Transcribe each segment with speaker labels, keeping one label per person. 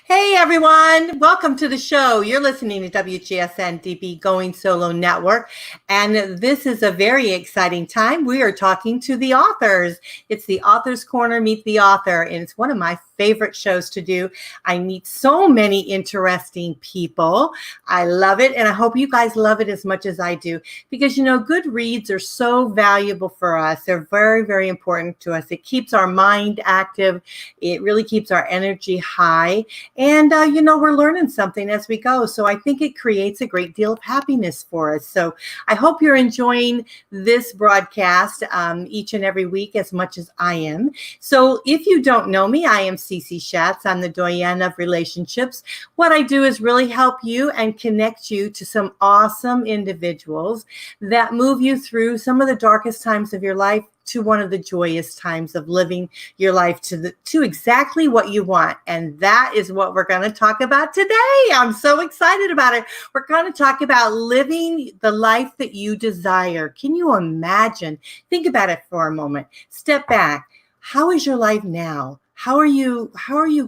Speaker 1: Hey everyone, welcome to the show. You're listening to WGSN-DB Going Solo Network, and this is a very exciting time. We are talking to the authors. It's the Author's Corner, Meet the Author, and it's one of my favorite shows to do. I meet so many interesting people. I love it, and I hope you guys love it as much as I do, because good reads are so valuable for us. They're very, very important to us. It keeps our mind active. It really keeps our energy high. And, we're learning something as we go. So I think it creates a great deal of happiness for us. So I hope you're enjoying this broadcast each and every week as much as I am. So if you don't know me, I am Cece Schatz. I'm the doyenne of relationships. What I do is really help you and connect you to some awesome individuals that move you through some of the darkest times of your life to one of the joyous times of living your life to exactly what you want. And that is what we're going to talk about today. I'm so excited about it. We're going to talk about living the life that you desire. Can you imagine? Think about it for a moment. Step back. How is your life now? How are you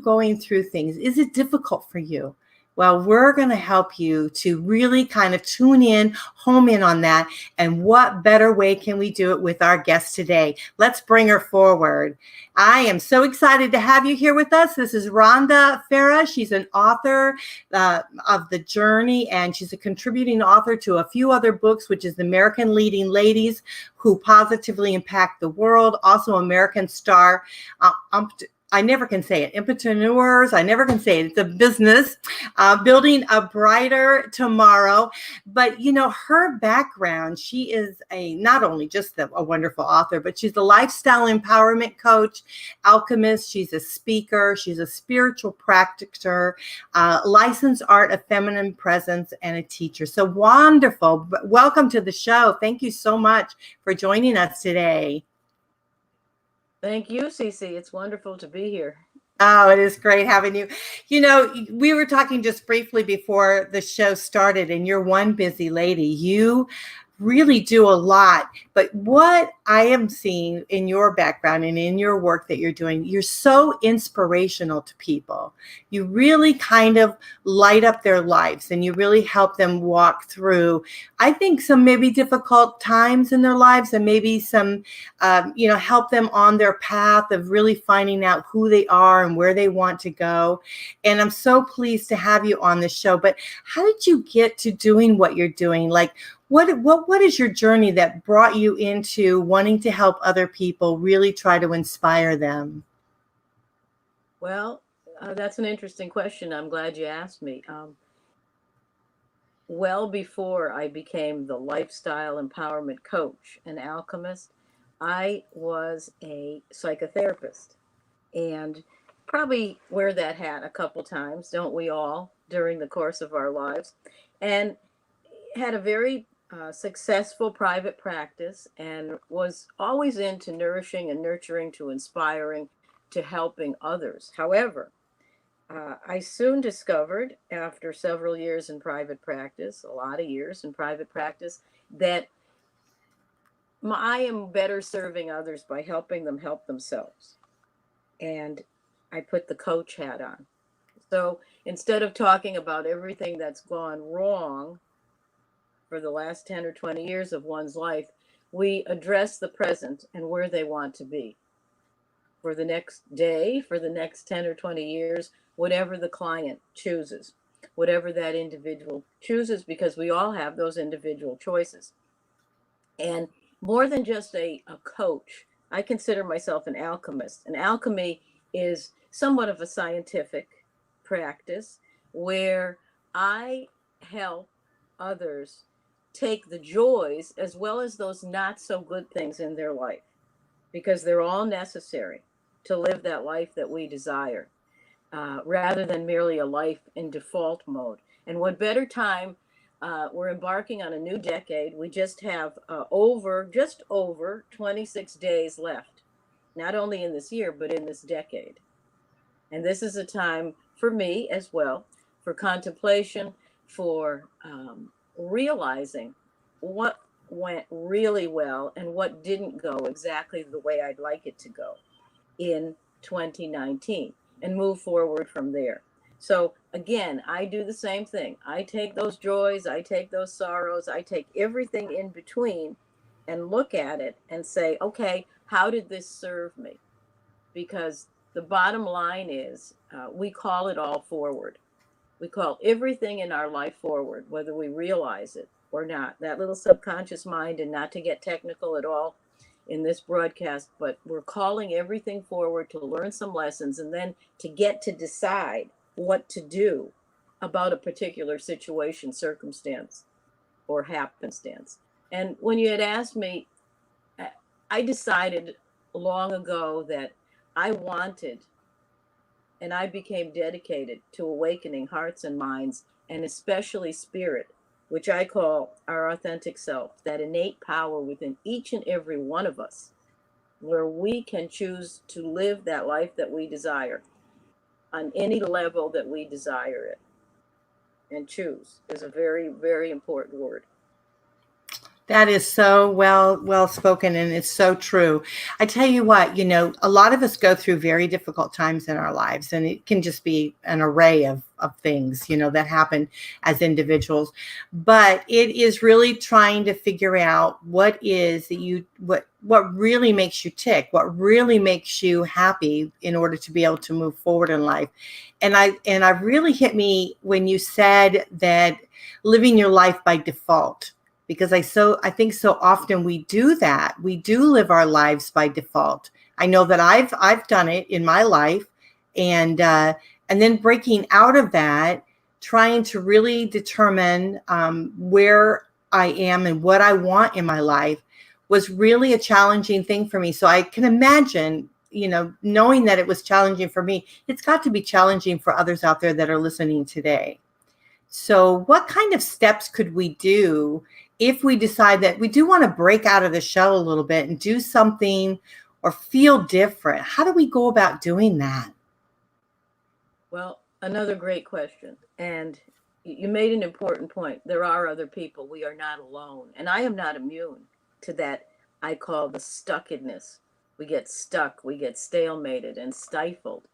Speaker 1: going through things? Is it difficult for you? Well, we're going to help you to really kind of tune in, home in on that. And what better way can we do it with our guest today? Let's bring her forward. I am so excited to have you here with us. This is Rhonda Farrah. She's an author of The Journey, and she's a contributing author to a few other books, which is American Leading Ladies Who Positively Impact the World, also American Star. I never can say it. Entrepreneurs, I never can say it. It's a business, building a brighter tomorrow. But, her background, she is not only just a wonderful author, but she's a lifestyle empowerment coach, alchemist. She's a speaker. She's a spiritual practitioner, licensed art of feminine presence, and a teacher. So wonderful. Welcome to the show. Thank you so much for joining us today.
Speaker 2: Thank you, Cece. It's wonderful to be here.
Speaker 1: Oh, it is great having you. We were talking just briefly before the show started, and you're one busy lady. You really do a lot. But what I am seeing in your background and in your work that you're doing, you're so inspirational to people. You really kind of light up their lives, and you really help them walk through, I think, some maybe difficult times in their lives, and maybe some, help them on their path of really finding out who they are and where they want to go. And I'm so pleased to have you on the show. But how did you get to doing what you're doing? Like, what is your journey that brought you into wanting to help other people really try to inspire them?
Speaker 2: Well, that's an interesting question. I'm glad you asked me. Well before I became the lifestyle empowerment coach and alchemist, I was a psychotherapist, and probably wear that hat a couple times, don't we all, during the course of our lives, and had a very successful private practice, and was always into nourishing and nurturing, to inspiring, to helping others. However, I soon discovered, after several years in private practice, a lot of years in private practice, that I am better serving others by helping them help themselves. And I put the coach hat on. So instead of talking about everything that's gone wrong for the last 10 or 20 years of one's life, we address the present and where they want to be for the next day, for the next 10 or 20 years, whatever the client chooses, whatever that individual chooses, because we all have those individual choices. And more than just a coach, I consider myself an alchemist. And alchemy is somewhat of a scientific practice where I help others take the joys as well as those not so good things in their life, because they're all necessary to live that life that we desire, rather than merely a life in default mode. And what better time? We're embarking on a new decade. We just have just over 26 days left, not only in this year, but in this decade. And this is a time for me as well, for contemplation, for realizing what went really well and what didn't go exactly the way I'd like it to go in 2019, and move forward from there. So again, I do the same thing. I take those joys, I take those sorrows, I take everything in between and look at it and say, okay, how did this serve me? Because the bottom line is we call it all forward. We call everything in our life forward, whether we realize it or not. That little subconscious mind, and not to get technical at all in this broadcast, but we're calling everything forward to learn some lessons and then to get to decide what to do about a particular situation, circumstance, or happenstance. And when you had asked me, I decided long ago that I wanted and I became dedicated to awakening hearts and minds, and especially spirit, which I call our authentic self, that innate power within each and every one of us, where we can choose to live that life that we desire on any level that we desire it. And choose is a very, very important word.
Speaker 1: That is so well spoken, and it's so true. I tell you what, a lot of us go through very difficult times in our lives, and it can just be an array of things, that happen as individuals. But it is really trying to figure out what is that what really makes you tick, what really makes you happy in order to be able to move forward in life. And I really hit me when you said that living your life by default. Because I think so often we do that. We do live our lives by default. I know that I've done it in my life, and then breaking out of that, trying to really determine where I am and what I want in my life was really a challenging thing for me. So I can imagine, knowing that it was challenging for me, it's got to be challenging for others out there that are listening today. So what kind of steps could we do if we decide that we do want to break out of the shell a little bit and do something or feel different? How do we go about doing that?
Speaker 2: Well, another great question. And you made an important point. There are other people. We are not alone. And I am not immune to that I call the stuckedness. We get stuck, we get stalemated and stifled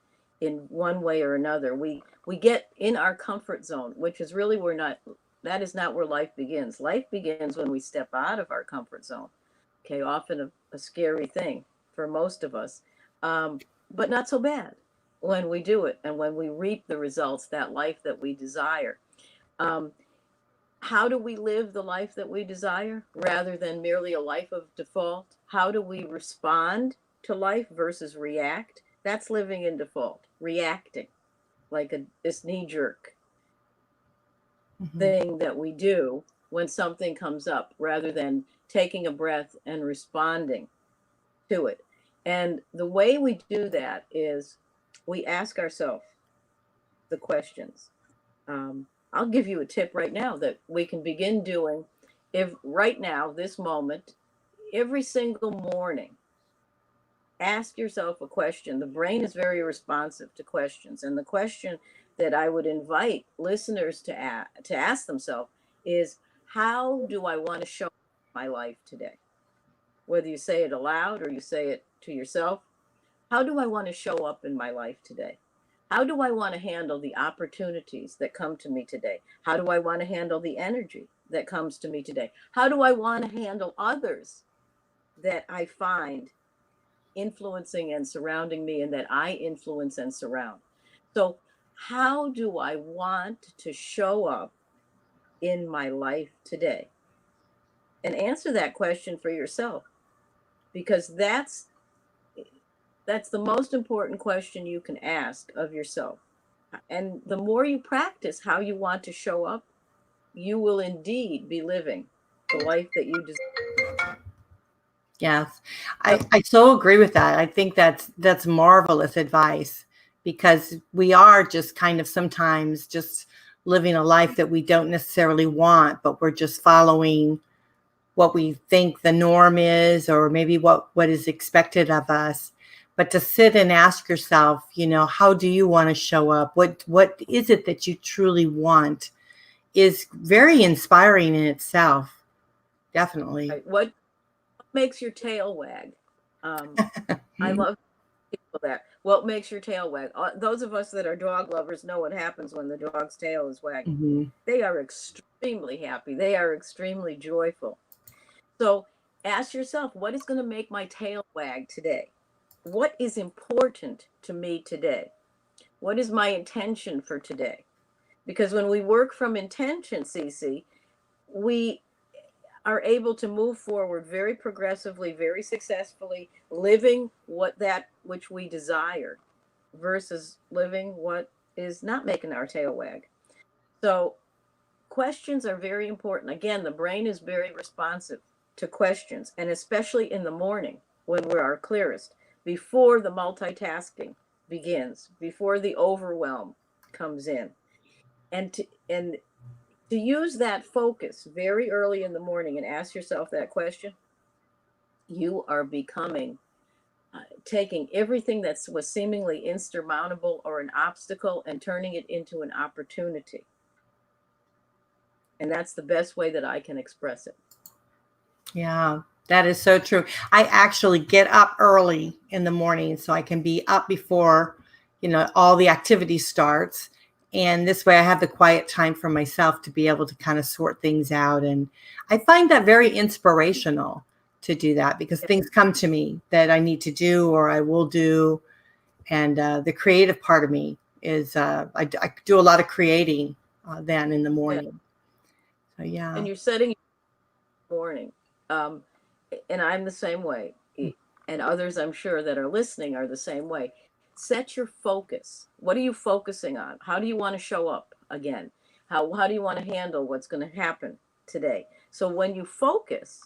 Speaker 2: in one way or another. We get in our comfort zone, which is really that is not where life begins. Life begins when we step out of our comfort zone. Okay, often a scary thing for most of us, but not so bad when we do it and when we reap the results, that life that we desire. How do we live the life that we desire rather than merely a life of default? How do we respond to life versus react? That's living in default, reacting like this knee-jerk thing that we do when something comes up rather than taking a breath and responding to it. And the way we do that is we ask ourselves the questions. I'll give you a tip right now that we can begin doing. If right now, this moment, every single morning, ask yourself a question. The brain is very responsive to questions. And the question that I would invite listeners to ask themselves is, how do I want to show my life today? Whether you say it aloud or you say it to yourself, how do I want to show up in my life today? How do I want to handle the opportunities that come to me today? How do I want to handle the energy that comes to me today? How do I want to handle others that I find influencing and surrounding me and that I influence and surround? So how do I want to show up in my life today? And answer that question for yourself, because that's the most important question you can ask of yourself. And the more you practice how you want to show up, you will indeed be living the life that you deserve.
Speaker 1: Yes, I so agree with that. I think that's marvelous advice, because we are just kind of sometimes just living a life that we don't necessarily want, but we're just following what we think the norm is, or maybe what is expected of us. But to sit and ask yourself, how do you want to show up? What is it that you truly want is very inspiring in itself. Definitely.
Speaker 2: What makes your tail wag? I love people that. What makes your tail wag? Those of us that are dog lovers know what happens when the dog's tail is wagging.
Speaker 1: Mm-hmm.
Speaker 2: They are extremely happy. They are extremely joyful. So ask yourself, what is going to make my tail wag today? What is important to me today? What is my intention for today? Because when we work from intention, Cece, we are able to move forward very progressively, very successfully, living that which we desire versus living what is not making our tail wag. So questions are very important. Again, the brain is very responsive to questions, and especially in the morning when we're our clearest, before the multitasking begins, before the overwhelm comes in. And to use that focus very early in the morning and ask yourself that question, you are becoming taking everything that was seemingly insurmountable or an obstacle and turning it into an opportunity. And that's the best way that I can express it.
Speaker 1: Yeah, that is so true. I actually get up early in the morning so I can be up before, all the activity starts. And this way I have the quiet time for myself to be able to kind of sort things out. And I find that very inspirational to do that, because things come to me that I need to do or I will do. And the creative part of me is I do a lot of creating then in the morning. So, yeah.
Speaker 2: And you're setting your morning. And I'm the same way. And others, I'm sure, that are listening are the same way. Set your focus. What are you focusing on? How do you want to show up again? How do you want to handle what's going to happen today? So when you focus,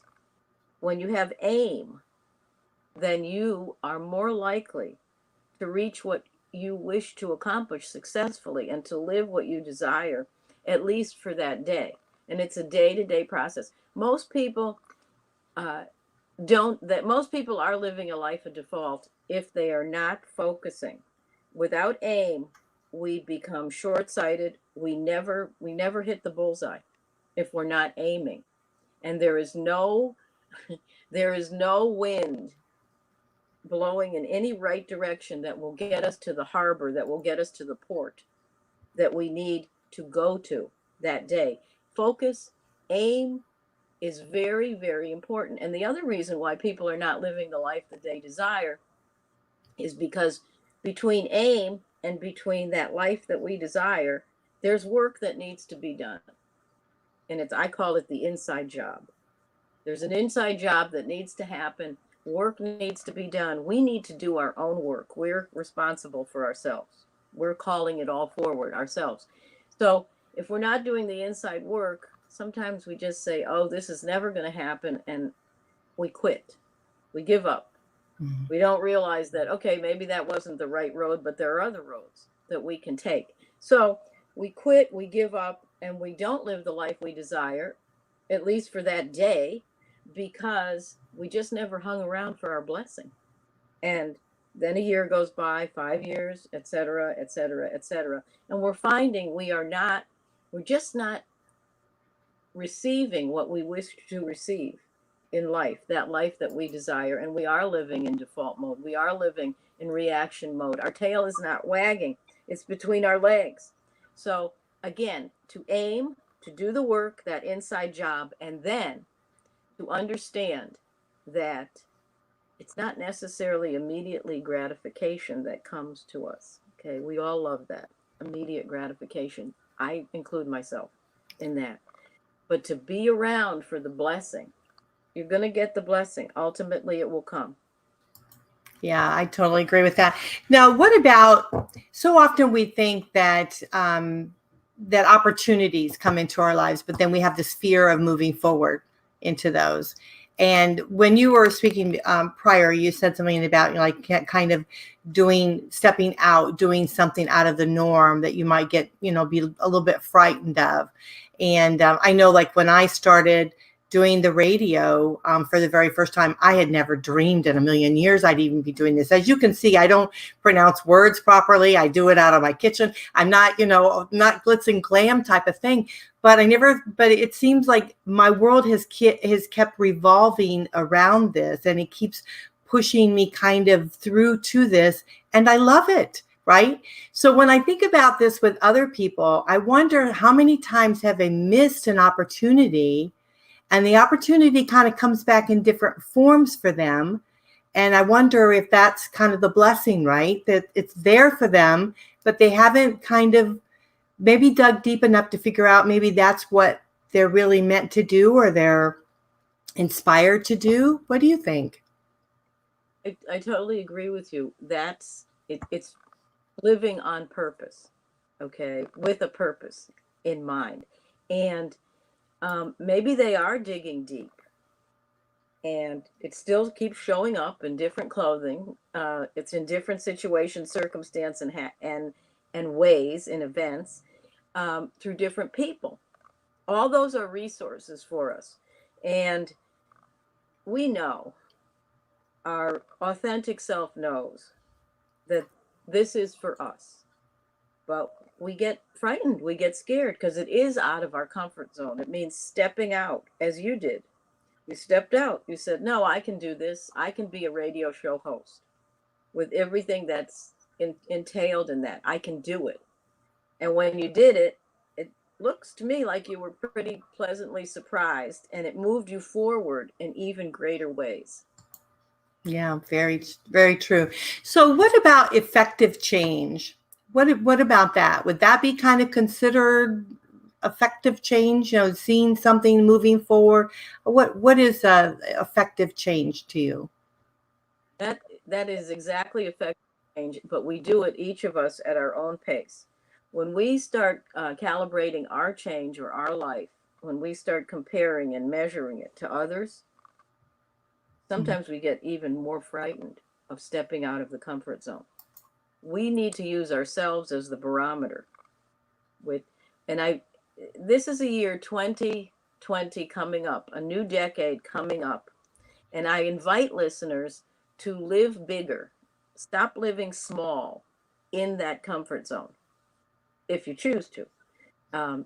Speaker 2: when you have aim, then you are more likely to reach what you wish to accomplish successfully and to live what you desire, at least for that day. And it's a day-to-day process. Most people most people are living a life of default if they are not focusing. Without aim, we become short-sighted. We never hit the bullseye if we're not aiming. And there is no wind blowing in any right direction that will get us to the harbor, that will get us to the port that we need to go to that day. Focus, aim is very, very important. And the other reason why people are not living the life that they desire is because between aim and between that life that we desire, there's work that needs to be done. And I call it the inside job. There's an inside job that needs to happen. Work needs to be done. We need to do our own work. We're responsible for ourselves. We're calling it all forward ourselves. So if we're not doing the inside work, sometimes we just say, oh, this is never going to happen. And we quit. We give up. Mm-hmm. We don't realize that, okay, maybe that wasn't the right road, but there are other roads that we can take. So we quit, we give up, and we don't live the life we desire, at least for that day, because we just never hung around for our blessing. And then a year goes by, 5 years, et cetera, et cetera, et cetera. And we're finding we're just not receiving what we wish to receive in life, that life that we desire. And we are living in default mode. We are living in reaction mode. Our tail is not wagging. It's between our legs. So again, to aim, to do the work, that inside job, and then to understand that it's not necessarily immediately gratification that comes to us. Okay, we all love that immediate gratification. I include myself in that. But to be around for the blessing, you're going to get the blessing. Ultimately, it will come.
Speaker 1: Yeah, I totally agree with that. Now, what about, so often we think that that opportunities come into our lives, but then we have this fear of moving forward into those. And when you were speaking prior, you said something about kind of stepping out, doing something out of the norm that you might get, be a little bit frightened of. And I know, like, when I started doing the radio for the very first time, I had never dreamed in a million years I'd even be doing this. As you can see, I don't pronounce words properly. I do it out of my kitchen. I'm not, not glitz and glam type of thing. But it seems like my world has kept revolving around this, and it keeps pushing me kind of through to this. And I love it, right? So when I think about this with other people, I wonder how many times have they missed an opportunity, and the opportunity kind of comes back in different forms for them. And I wonder if that's kind of the blessing, right? That it's there for them, but they haven't kind of maybe dug deep enough to figure out maybe that's what they're really meant to do, or they're inspired to do. What do you think?
Speaker 2: I totally agree with you. That's it, it's living on purpose, okay, with a purpose in mind. And maybe they are digging deep, and it still keeps showing up in different clothing. It's in different situations, circumstance, and ways and events, through different people. All those are resources for us, and we know, our authentic self knows that this is for us. But we get frightened, we get scared because it is out of our comfort zone. It means stepping out, as you did. You stepped out. You said, no, I can do this. I can be a radio show host with everything that's entailed in that. I can do it. And when you did it, it looks to me like you were pretty pleasantly surprised, and it moved you forward in even greater ways.
Speaker 1: Yeah, very, very true. So what about effective change? What about that? Would that be kind of considered effective change? You know, seeing something moving forward. What is effective change to you?
Speaker 2: That is exactly effective change, but we do it, each of us, at our own pace. When we start calibrating our change or our life, when we start comparing and measuring it to others, sometimes we get even more frightened of stepping out of the comfort zone. We need to use ourselves as the barometer. With, and I, this is a year 2020 coming up, a new decade coming up, and I invite listeners to live bigger. Stop living small in that comfort zone if you choose to.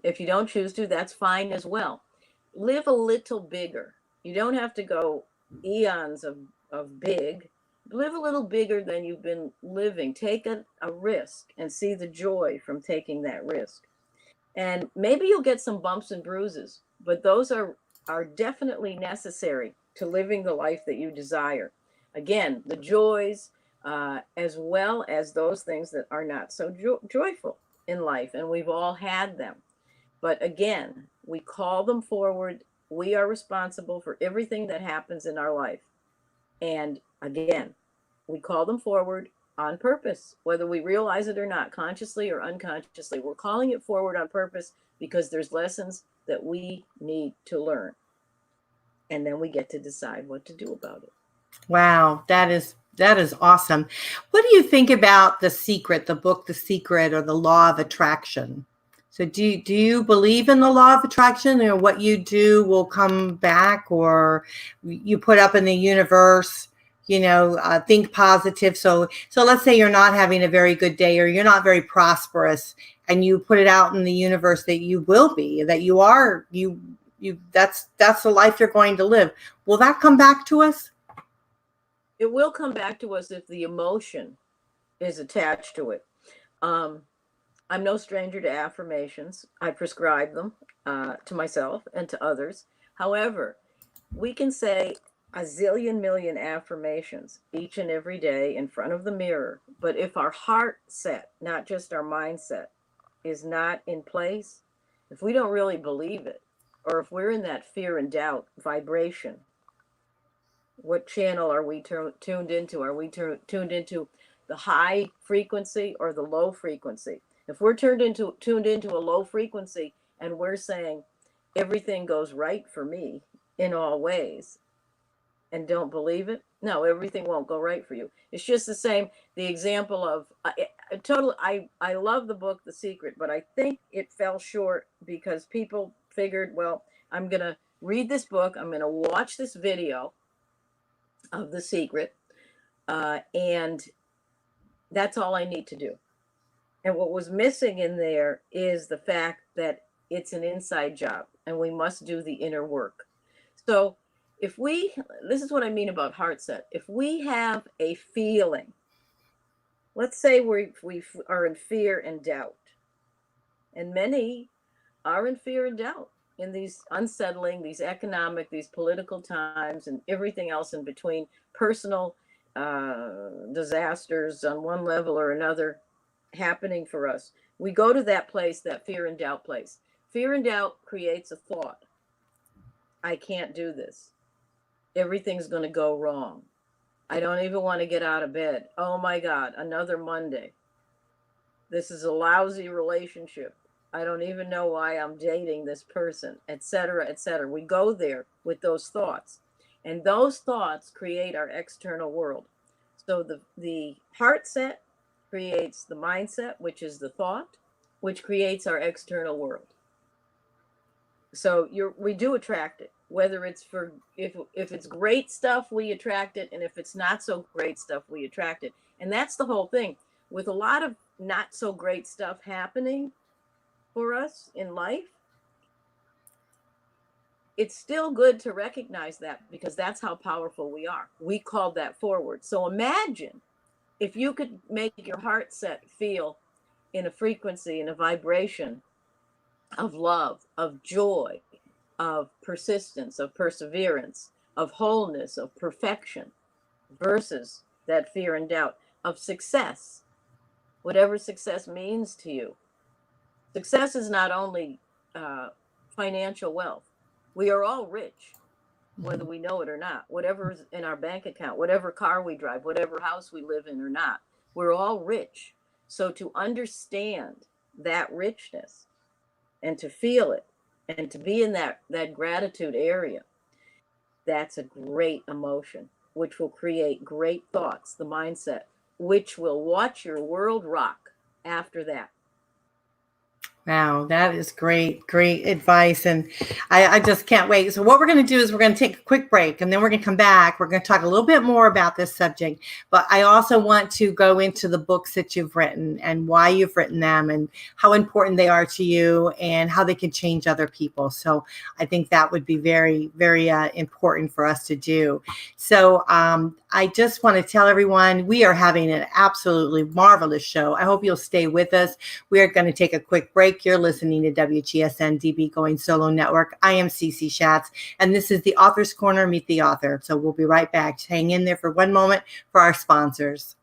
Speaker 2: If you don't choose to, that's fine as well. Live a little bigger. You don't have to go eons of big. Live a little bigger than you've been living. Take a risk and see the joy from taking that risk. And maybe you'll get some bumps and bruises, but those are definitely necessary to living the life that you desire. Again, the joys, as well as those things that are not so joyful in life, and we've all had them. But again, we call them forward. We are responsible for everything that happens in our life. And again, we call them forward on purpose, whether we realize it or not, consciously or unconsciously. We're calling it forward on purpose because there's lessons that we need to learn. And then we get to decide what to do about it.
Speaker 1: Wow, that is awesome. What do you think about The Secret, the book The Secret, or the Law of Attraction? So do you believe in the law of attraction, or what you do will come back, or you put up in the universe, think positive. So let's say you're not having a very good day, or you're not very prosperous, and you put it out in the universe that you will be, that you are, that's the life you're going to live. Will that come back to us?
Speaker 2: It will come back to us if the emotion is attached to it. I'm no stranger to affirmations. I prescribe them to myself and to others. However, we can say a zillion million affirmations each and every day in front of the mirror. But if our heart set, not just our mindset, is not in place, if we don't really believe it, or if we're in that fear and doubt vibration, what channel are we tuned into? Are we tuned into the high frequency or the low frequency? If we're tuned into a low frequency, and we're saying everything goes right for me in all ways, and don't believe it, no, everything won't go right for you. It's just the same. The example of I love the book The Secret, but I think it fell short because people figured, well, I'm gonna read this book, I'm gonna watch this video of The Secret, and that's all I need to do. And what was missing in there is the fact that it's an inside job, and we must do the inner work. So this is what I mean about heart set. If we have a feeling Let's say we are in fear and doubt, and many are in fear and doubt in these unsettling, these economic, these political times, and everything else in between, personal disasters on one level or another happening for us. We go to that place, that fear and doubt place. Fear and doubt creates a thought. I can't do this. Everything's going to go wrong. I don't even want to get out of bed. Oh my God, another Monday. This is a lousy relationship. I don't even know why I'm dating this person, etc., etc. We go there with those thoughts, and those thoughts create our external world. So the heart set creates the mindset, which is the thought, which creates our external world. So we do attract it, whether it's for if it's great stuff, we attract it, and if it's not so great stuff, we attract it. And that's the whole thing. With a lot of not so great stuff happening for us in life, it's still good to recognize that, because that's how powerful we are. We call that forward. So imagine if you could make your heart set feel in a frequency, in a vibration of love, of joy, of persistence, of perseverance, of wholeness, of perfection, versus that fear and doubt, of success, whatever success means to you. Success is not only financial wealth. We are all rich, whether we know it or not. Whatever's in our bank account, whatever car we drive, whatever house we live in or not, we're all rich. So to understand that richness and to feel it and to be in that gratitude area, that's a great emotion, which will create great thoughts, the mindset, which will watch your world rock after that.
Speaker 1: Wow, that is great, great advice. And I just can't wait. So what we're going to do is we're going to take a quick break, and then we're going to come back. We're going to talk a little bit more about this subject. But I also want to go into the books that you've written and why you've written them and how important they are to you and how they can change other people. So I think that would be very, very important for us to do. So I just want to tell everyone we are having an absolutely marvelous show. I hope you'll stay with us. We are going to take a quick break. You're listening to WGSN-DB Going Solo Network. I am Cece Schatz, and this is the Author's Corner, Meet the Author. So we'll be right back. Hang in there for one moment for our sponsors.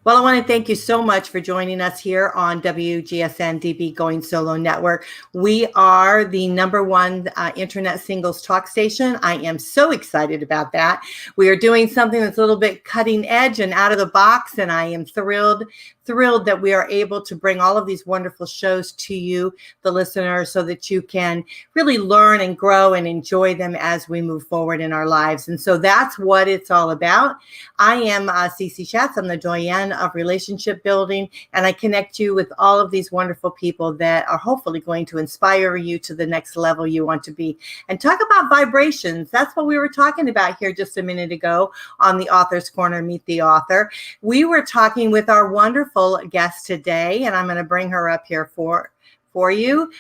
Speaker 1: Well, I want to thank you so much for joining us here on WGSN-DB Going Solo Network. We are the #1 internet singles talk station. I am so excited about that. We are doing something that's a little bit cutting edge and out of the box, and I am thrilled that we are able to bring all of these wonderful shows to you, the listeners, so that you can really learn and grow and enjoy them as we move forward in our lives. And so that's what it's all about. I am Cece Schatz. I'm the doyenne of relationship building, and I connect you with all of these wonderful people that are hopefully going to inspire you to the next level you want to be. And talk about vibrations. That's what we were talking about here just a minute ago on the Author's Corner, Meet the Author. We were talking with our wonderful guest today, and I'm going to bring her up here for you.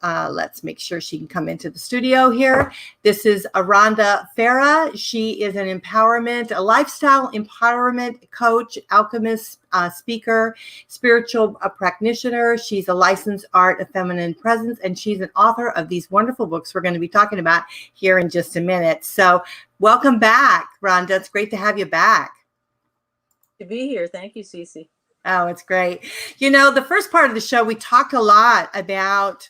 Speaker 1: Let's make sure she can come into the studio here. This is Rhonda Farrah. She is a lifestyle empowerment coach, alchemist, speaker, spiritual practitioner. She's a licensed art of feminine presence, and she's an author of these wonderful books we're going to be talking about here in just a minute. So welcome back, Rhonda. It's great to have you back.
Speaker 2: To be here. Thank you, Cece.
Speaker 1: Oh, it's great. You know, the first part of the show, we talked a lot about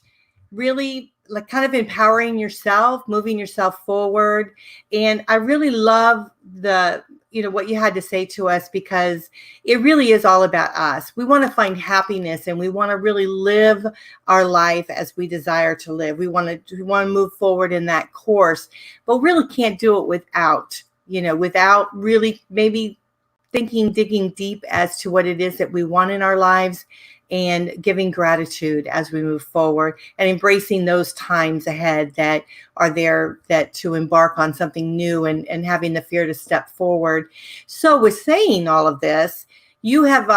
Speaker 1: really like kind of empowering yourself, moving yourself forward. And I really love what you had to say to us, because it really is all about us. We want to find happiness, and we want to really live our life as we desire to live. We want to move forward in that course, but really can't do it without really maybe digging deep as to what it is that we want in our lives, and giving gratitude as we move forward, and embracing those times ahead that are there that to embark on something new, and having the fear to step forward. So with saying all of this, you've had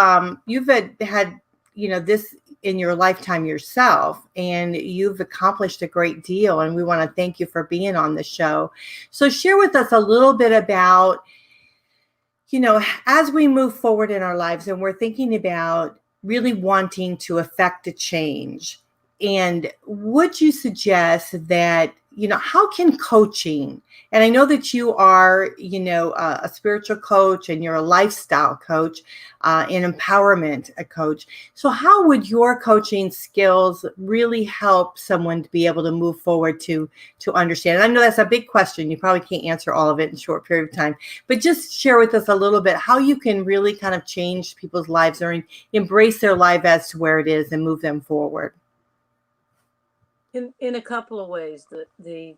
Speaker 1: this in your lifetime yourself, and you've accomplished a great deal, and we want to thank you for being on the show. So share with us a little bit about As we move forward in our lives and we're thinking about really wanting to affect a change, and would you suggest that, how can coaching, and I know that you are, a spiritual coach and you're a lifestyle coach, an empowerment a coach. So how would your coaching skills really help someone to be able to move forward to understand? And I know that's a big question. You probably can't answer all of it in a short period of time, but just share with us a little bit how you can really kind of change people's lives or embrace their life as to where it is and move them forward.
Speaker 2: In a couple of ways. The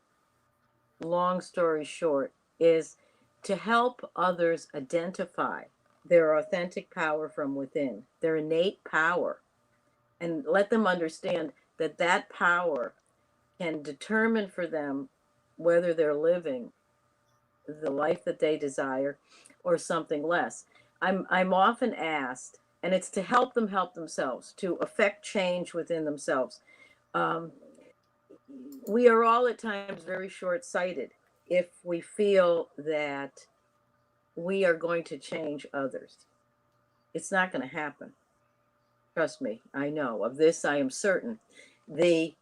Speaker 2: long story short is to help others identify their authentic power from within, their innate power, and let them understand that that power can determine for them whether they're living the life that they desire or something less. I'm often asked, and it's to help them help themselves, to affect change within themselves. Um, we are all at times very short-sighted if we feel that we are going to change others. It's not going to happen. Trust me, I know. Of this I am certain. The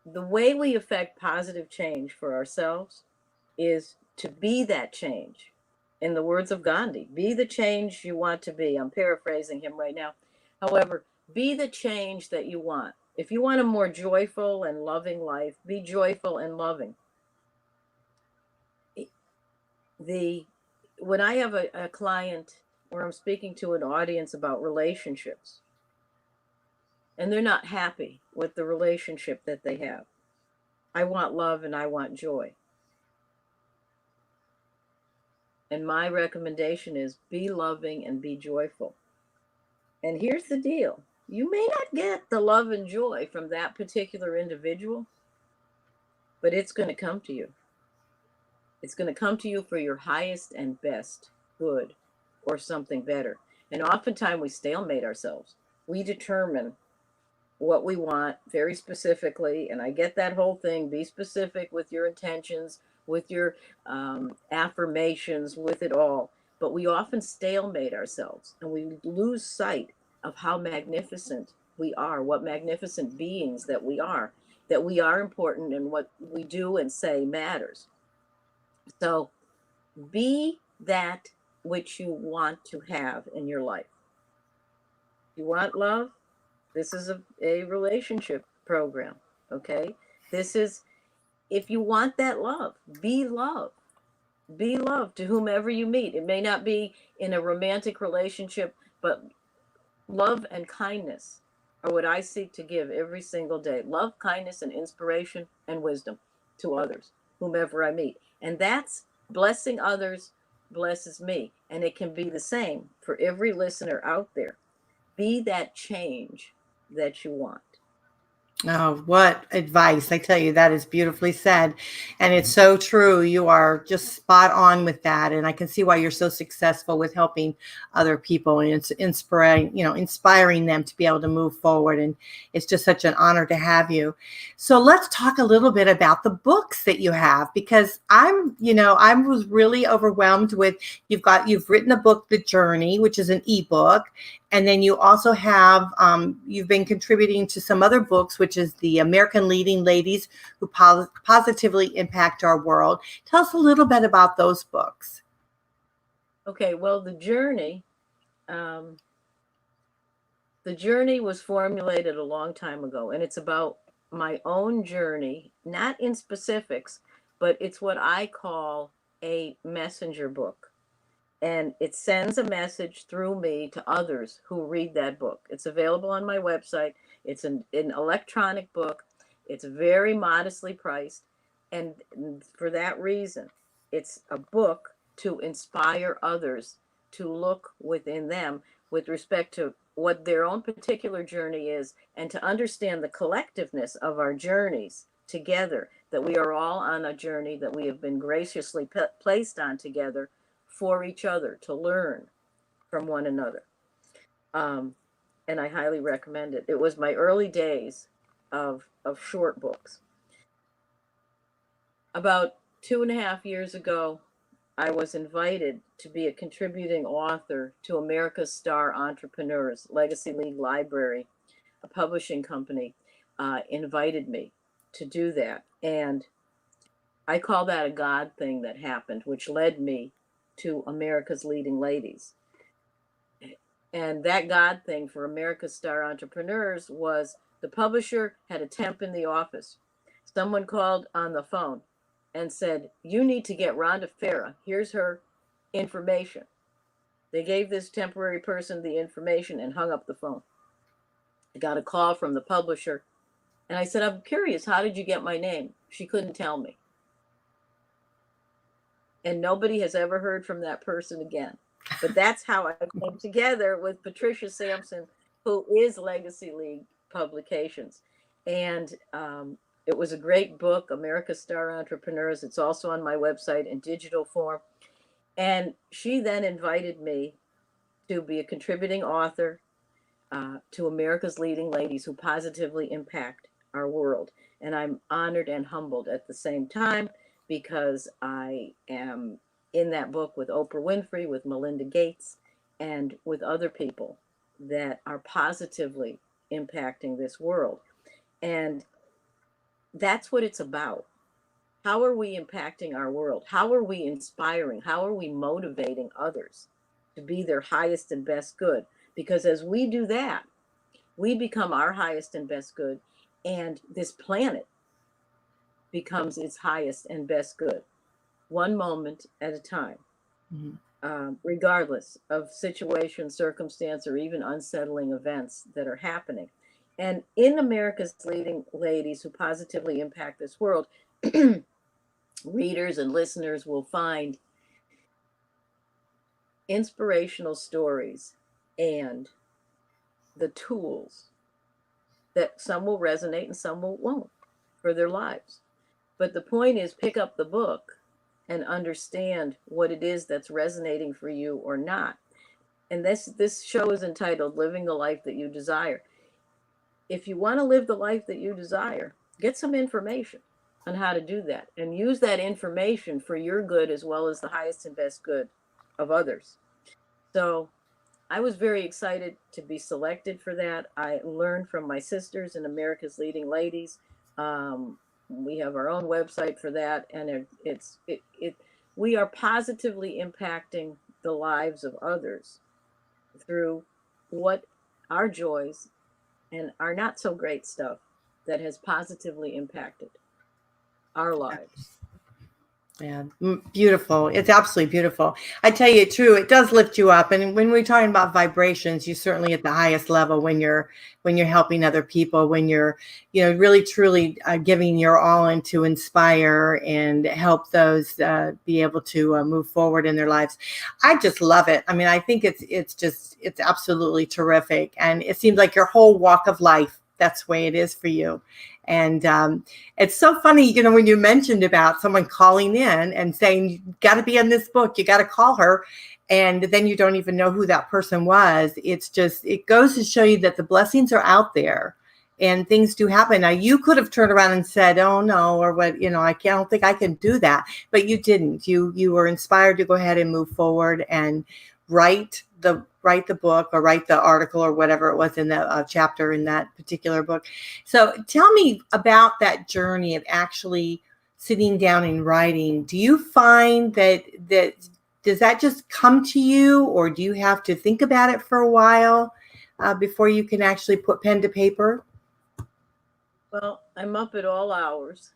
Speaker 2: the way we affect positive change for ourselves is to be that change. In the words of Gandhi, be the change you want to be. I'm paraphrasing him right now. However, be the change that you want. If you want a more joyful and loving life, be joyful and loving. The When I have a client or I'm speaking to an audience about relationships and they're not happy with the relationship that they have, I want love and I want joy. And my recommendation is be loving and be joyful. And here's the deal. You may not get the love and joy from that particular individual, but it's going to come to you. It's going to come to you for your highest and best good or something better. And oftentimes we stalemate ourselves. We determine what we want very specifically. And I get that whole thing. Be specific with your intentions, with your affirmations, with it all. But we often stalemate ourselves and we lose sight of how magnificent we are, what magnificent beings that we are important, and what we do and say matters. So be that which you want to have in your life. You want love? This is a relationship program, okay? This is, if you want that love, be love. Be love to whomever you meet. It may not be in a romantic relationship, but love and kindness are what I seek to give every single day. Love, kindness, and inspiration and wisdom to others, whomever I meet. And that's blessing others blesses me. And it can be the same for every listener out there. Be that change that you want.
Speaker 1: Oh, what advice. I tell you, that is beautifully said. And it's so true. You are just spot on with that. And I can see why you're so successful with helping other people, and it's inspiring them to be able to move forward. And it's just such an honor to have you. So let's talk a little bit about the books that you have, because I was really overwhelmed with, you've written a book, The Journey, which is an ebook. And then you also have, you've been contributing to some other books, which is the American Leading Ladies Who Positively Impact Our World. Tell us a little bit about those books.
Speaker 2: Okay, well, the journey was formulated a long time ago, and it's about my own journey, not in specifics, but it's what I call a messenger book. And it sends a message through me to others who read that book. It's available on my website. It's an electronic book. It's very modestly priced. And for that reason, it's a book to inspire others to look within them with respect to what their own particular journey is, and to understand the collectiveness of our journeys together, that we are all on a journey that we have been graciously placed on together for each other, to learn from one another. And I highly recommend it. It was my early days of short books. About 2.5 years ago, I was invited to be a contributing author to America's Star Entrepreneurs Legacy League Library, a publishing company, invited me to do that. And I call that a God thing that happened, which led me to America's Leading Ladies. And that God thing for America's Star Entrepreneurs was the publisher had a temp in the office. Someone called on the phone and said, "You need to get Rhonda Farrah. Here's her information." They gave this temporary person the information and hung up the phone. I got a call from the publisher, and I said, "I'm curious, how did you get my name?" She couldn't tell me. And nobody has ever heard from that person again. But that's how I came together with Patricia Sampson, who is Legacy League Publications. And it was a great book, America's Star Entrepreneurs. It's also on my website in digital form. And she then invited me to be a contributing author to America's Leading Ladies Who Positively Impact Our World. And I'm honored and humbled at the same time, because I am in that book with Oprah Winfrey, with Melinda Gates, and with other people that are positively impacting this world. And that's what it's about. How are we impacting our world? How are we inspiring? How are we motivating others to be their highest and best good? Because as we do that, we become our highest and best good, and this planet becomes its highest and best good, one moment at a time, regardless of situation, circumstance, or even unsettling events that are happening. And in America's Leading Ladies Who Positively Impact This World, readers and listeners will find inspirational stories and the tools that some will resonate and some won't for their lives. But the point is, pick up the book and understand what it is that's resonating for you or not. And this show is entitled Living the Life That You Desire. If you want to live the life that you desire, get some information on how to do that, and use that information for your good as well as the highest and best good of others. So I was very excited to be selected for that. I learned from my sisters in America's Leading Ladies. We have our own website for that, and we are positively impacting the lives of others through what our joys and our not so great stuff that has positively impacted our lives.
Speaker 1: Yeah, beautiful. It's absolutely beautiful. I tell you, true, it does lift you up. And when we're talking about vibrations, you certainly at the highest level when you're helping other people, when you're, really truly giving your all in to inspire and help those be able to move forward in their lives. I just love it. I mean, I think it's absolutely terrific. And it seems like your whole walk of life, that's the way it is for you. And it's so funny, when you mentioned about someone calling in and saying, you got to be on this book, you got to call her. And then you don't even know who that person was. It goes to show you that the blessings are out there and things do happen. Now, you could have turned around and said, "Oh no," or what, I don't think I can do that. But you didn't. You were inspired to go ahead and move forward and write the book or write the article or whatever it was in the chapter in that particular book. So tell me about that journey of actually sitting down and writing. Do you find that does that just come to you, or do you have to think about it for a while before you can actually put pen to paper?
Speaker 2: Well, I'm up at all hours.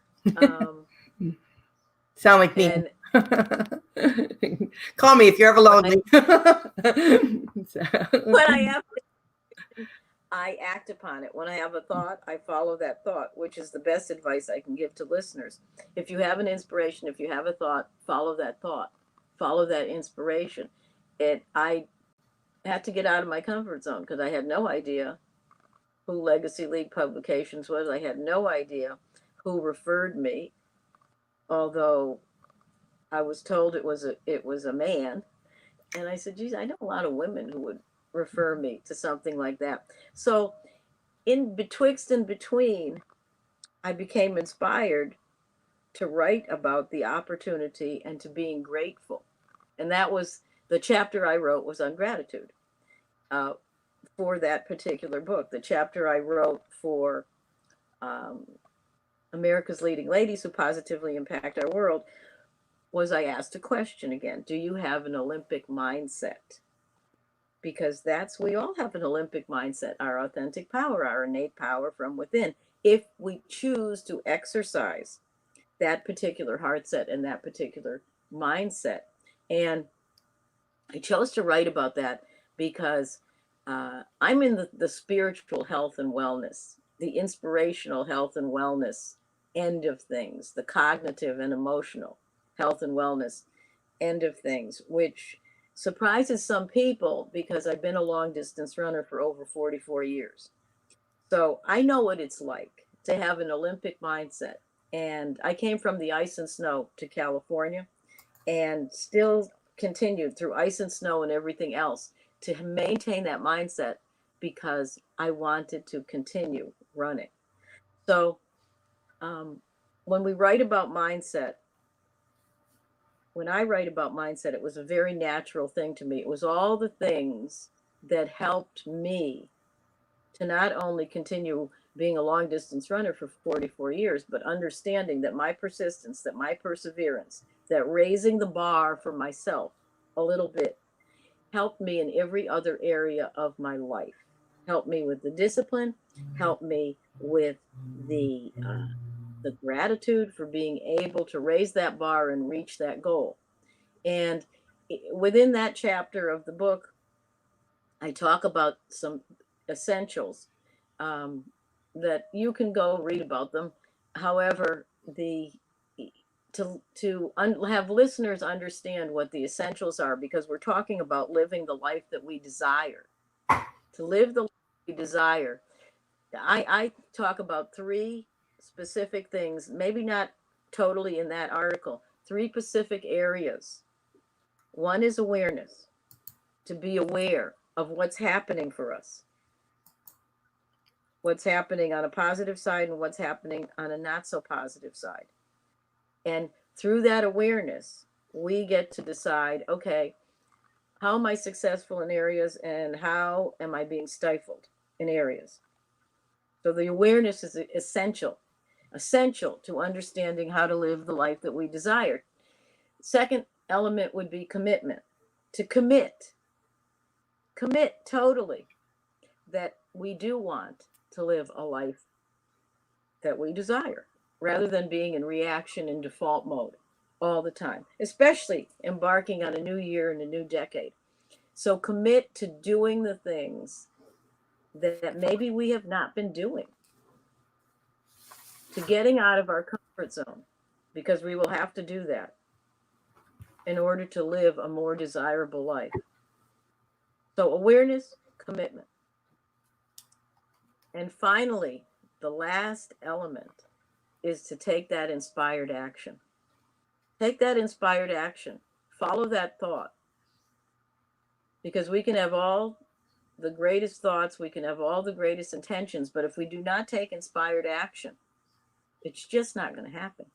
Speaker 1: Sound like me. Call me if you're ever lonely.
Speaker 2: I act upon it. When I have a thought, I follow that thought, which is the best advice I can give to listeners. If you have an inspiration, if you have a thought, follow that thought, follow that inspiration. I had to get out of my comfort zone because I had no idea who Legacy League Publications was. I had no idea who referred me, although I was told it was a man. And I said, geez, I know a lot of women who would refer me to something like that. So in betwixt and between, I became inspired to write about the opportunity and to being grateful And that was the chapter I wrote was on gratitude for that particular book. The chapter I wrote for America's Leading Ladies Who Positively Impact Our World was I asked a question again. Do you have an Olympic mindset? Because we all have an Olympic mindset, our authentic power, our innate power from within, if we choose to exercise that particular heart set and that particular mindset. And I chose to write about that because I'm in the spiritual health and wellness, the inspirational health and wellness end of things, the cognitive and emotional health and wellness end of things, which surprises some people because I've been a long distance runner for over 44 years. So I know what it's like to have an Olympic mindset. And I came from the ice and snow to California and still continued through ice and snow and everything else to maintain that mindset because I wanted to continue running. So when I write about mindset, it was a very natural thing to me. It was all the things that helped me to not only continue being a long distance runner for 44 years, but understanding that my persistence, that my perseverance, that raising the bar for myself a little bit helped me in every other area of my life. Helped me with the discipline, helped me with the gratitude for being able to raise that bar and reach that goal. And within that chapter of the book, I talk about some essentials that you can go read about them. However, have listeners understand what the essentials are, because we're talking about living the life that we desire. To live the life we desire, I talk about 3 specific things, maybe not totally in that article, 3 specific areas. One is awareness, to be aware of what's happening for us, what's happening on a positive side and what's happening on a not so positive side. And through that awareness, we get to decide, okay, how am I successful in areas and how am I being stifled in areas? So the awareness is essential to understanding how to live the life that we desire. Second element would be commitment. To commit totally that we do want to live a life that we desire, rather than being in reaction and default mode all the time, especially embarking on a new year and a new decade. So commit to doing the things that maybe we have not been doing, to getting out of our comfort zone, because we will have to do that in order to live a more desirable life. So awareness, commitment. And finally, the last element is to take that inspired action. Take that inspired action. Follow that thought. Because we can have all the greatest thoughts, we can have all the greatest intentions, but if we do not take inspired action, it's just not going to happen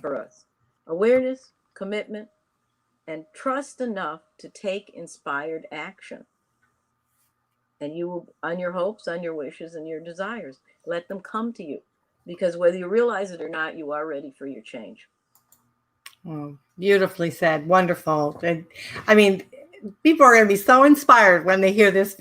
Speaker 2: for us. Awareness, commitment, and trust enough to take inspired action. And you will, on your hopes, on your wishes, and your desires, let them come to you. Because whether you realize it or not, you are ready for your change.
Speaker 1: Oh, beautifully said. Wonderful. I mean, people are going to be so inspired when they hear this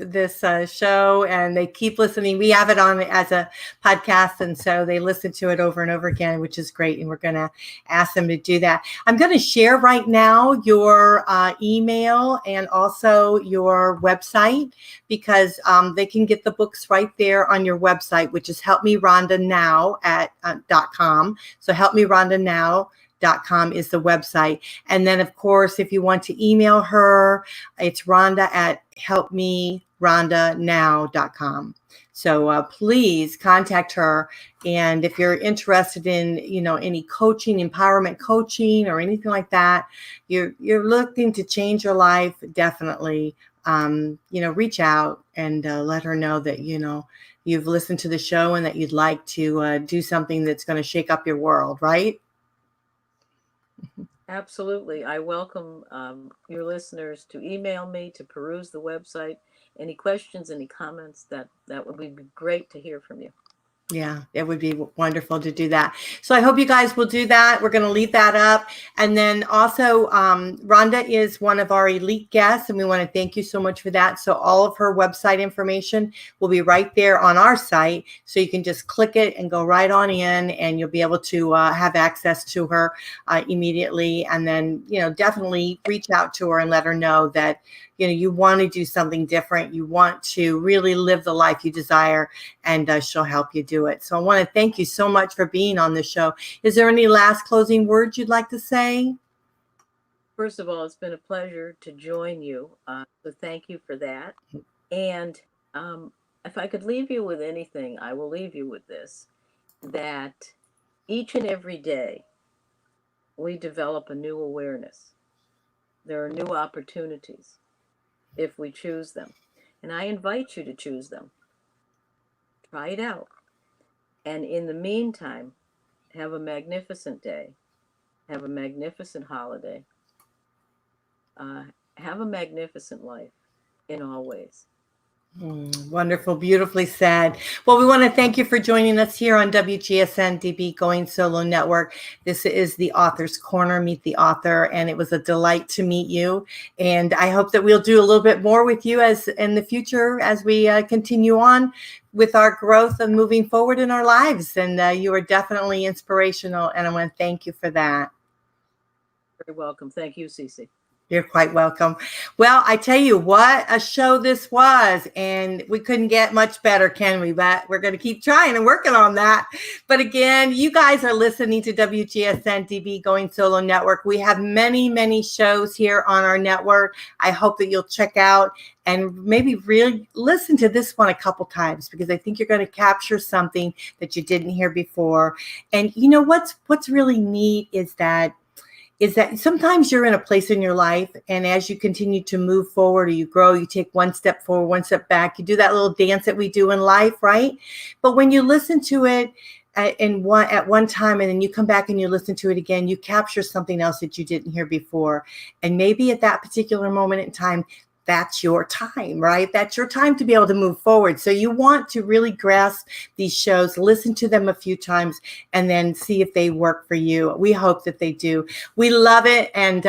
Speaker 1: show, and they keep listening. We have it on as a podcast, and so they listen to it over and over again, which is great. And we're going to ask them to do that. I'm going to share right now your email and also your website, because they can get the books right there on your website, which is helpmerhondanow.com. So helpmerhondanow.com is the website. And then, of course, if you want to email her, it's Rhonda at helpmerhondanow.com. So please contact her. And if you're interested in, any coaching, empowerment coaching, or anything like that, you're looking to change your life, definitely, reach out and let her know that, you've listened to the show and that you'd like to do something that's going to shake up your world, right?
Speaker 2: Absolutely. I welcome your listeners to email me, to peruse the website. Any questions, any comments, that would be great to hear from you.
Speaker 1: Yeah, it would be wonderful to do that. So I hope you guys will do that. We're going to leave that up. And then also, Rhonda is one of our elite guests, and we want to thank you so much for that. So all of her website information will be right there on our site. So you can just click it and go right on in, and you'll be able to have access to her immediately. And then, definitely reach out to her and let her know that, you want to do something different. You want to really live the life you desire, and she'll help you do it. So I want to thank you so much for being on the show. Is there any last closing words you'd like to say?
Speaker 2: First of all, it's been a pleasure to join you. So thank you for that. And if I could leave you with anything, I will leave you with this, that each and every day we develop a new awareness. There are new opportunities if we choose them. And I invite you to choose them. Try it out. And in the meantime, have a magnificent day. Have a magnificent holiday. Have a magnificent life in all ways.
Speaker 1: Wonderful, beautifully said. Well, we want to thank you for joining us here on WGSN-DB Going Solo Network. This is the Author's Corner, Meet the Author, and it was a delight to meet you. And I hope that we'll do a little bit more with you as in the future as we continue on with our growth and moving forward in our lives. And you are definitely inspirational, and I want to thank you for that.
Speaker 2: Very welcome. Thank you, Cece.
Speaker 1: You're quite welcome. Well, I tell you what a show this was, and we couldn't get much better, can we? But we're going to keep trying and working on that. But again, you guys are listening to WGSN-DB Going Solo Network. We have many, many shows here on our network. I hope that you'll check out and maybe really listen to this one a couple times, because I think you're going to capture something that you didn't hear before. And you know what's really neat is that sometimes you're in a place in your life, and as you continue to move forward or you grow, you take one step forward, one step back. You do that little dance that we do in life, right? But when you listen to it at one time, and then you come back and you listen to it again, you capture something else that you didn't hear before. And maybe at that particular moment in time, that's your time, right? That's your time to be able to move forward. So you want to really grasp these shows, listen to them a few times, and then see if they work for you. We hope that they do. We love it. And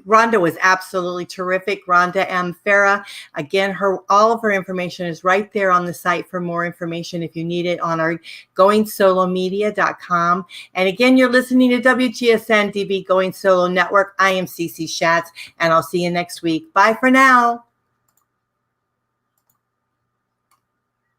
Speaker 1: Rhonda was absolutely terrific. Rhonda M. Farrah. Again, all of her information is right there on the site for more information if you need it on our goingsolomedia.com. And again, you're listening to WGSN-DB Going Solo Network. I am Cece Schatz, and I'll see you next week. Bye for now.